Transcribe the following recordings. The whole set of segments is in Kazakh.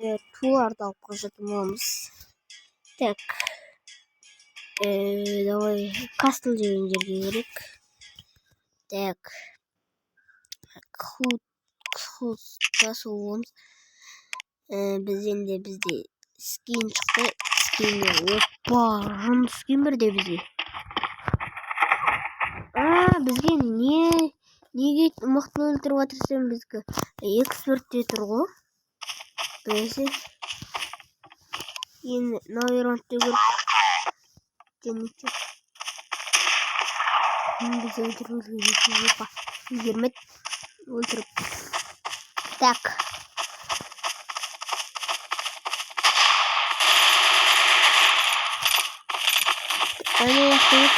туларды алып қажатын боламыз. Так. Давай кастл деген жерге керек. Так. Кастл боламыз. Бізде скин шықты. Скинге опа, жын скин бірде бізге. Бізге неге мықты өлтіріп отырсам бізге экспертте тұр ғой. Бәсе. Енді наверантте көріп. Денеке. Біз өлтіріп. Опа. Егермет. Өлтіріп. Так. Әне яқтық.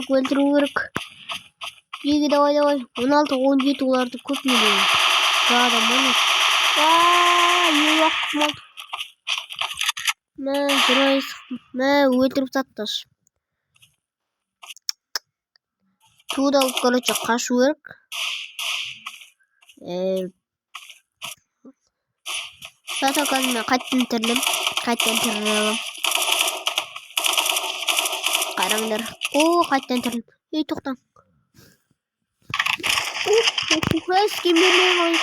Өлтіру керек. Еге, давай. 16-17 оларды көп мейлейін. Адам маны. Еуақ құмалды. Өлтіріп сатташ. Туды алып короче қашу керек. Сатаканмен қайттан тірілім. Қараңдар. Қайттан тірілім. Тоқтан. Скимберлер ғой.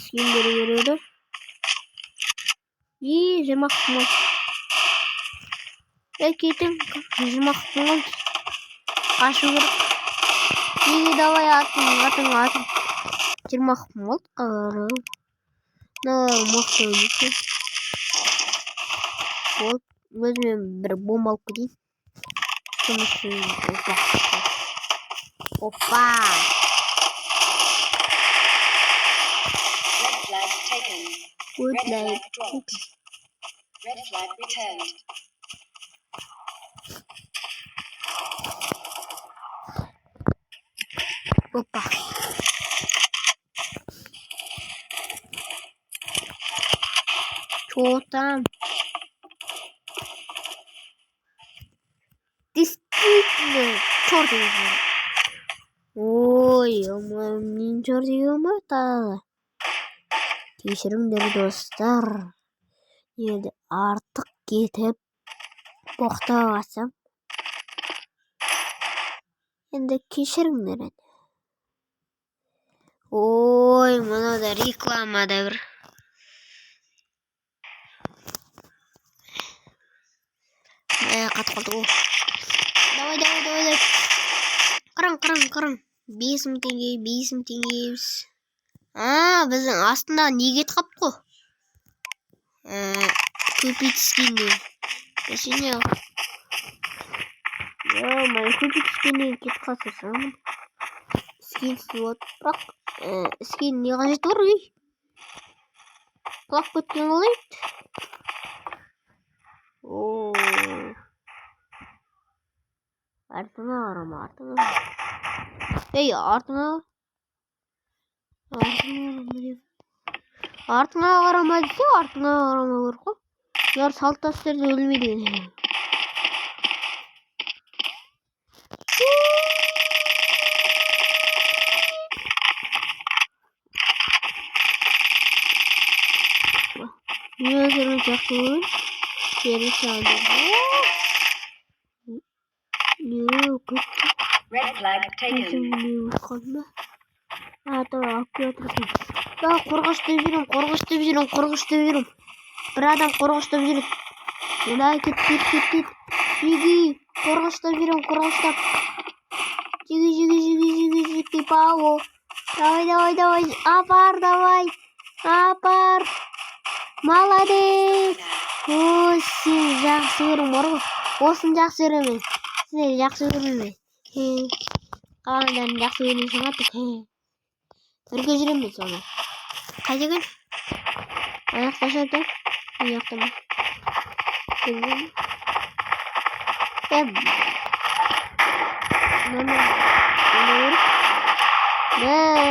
Скимбері береді. Жырмақ құмал. Кетің. Жырмақ құмал. Қашу керек. Давай атын. Жырмақ құмал. Мықты өлесі. Өзімен бір бомба алып кетейін. Опа. Red flag dropped. Red flag returned. Опа. Что там? Действительно, черт его. Ой, мен черт болмайды. Кешіріңдер достар. Енді артық кетіп боқтап алсам. Енді кешіріңдер. Ой, мынада рекламада бір. Қатып қалды. Давай. Қарың. 5.000 теңге. Біздің астында не кетіп қапты ғой? Көпет скинне. Сене. Көпет скинне кетіп қалса сам. Скинсіз от. Бірақ скин не қажеті бар үй? Құлап кеткен олайды. Артыңа қарама. Артыңа қарама десе, артыңа қарама көріп қой. Олар салт дәстүрде өлмейді. Мен өздерін жақсы ойын. Жері салдырды. Red flag taken. Қорғаштап жүрем. Бір адам қорғаштап жүреді. Олай кет. Жеги. Қорғаштап жүрем. Жеги. Пау. Давай. Апар. Молодец. Сен жақсы көрім бар ғой. Осын жақсы көреме. Сен жақсы көреме. Қаландарын жақсы көрмейсің аттық. Бірге жүремін соны. Қай деген? Аяқта шарды. Аяқтама. Мама.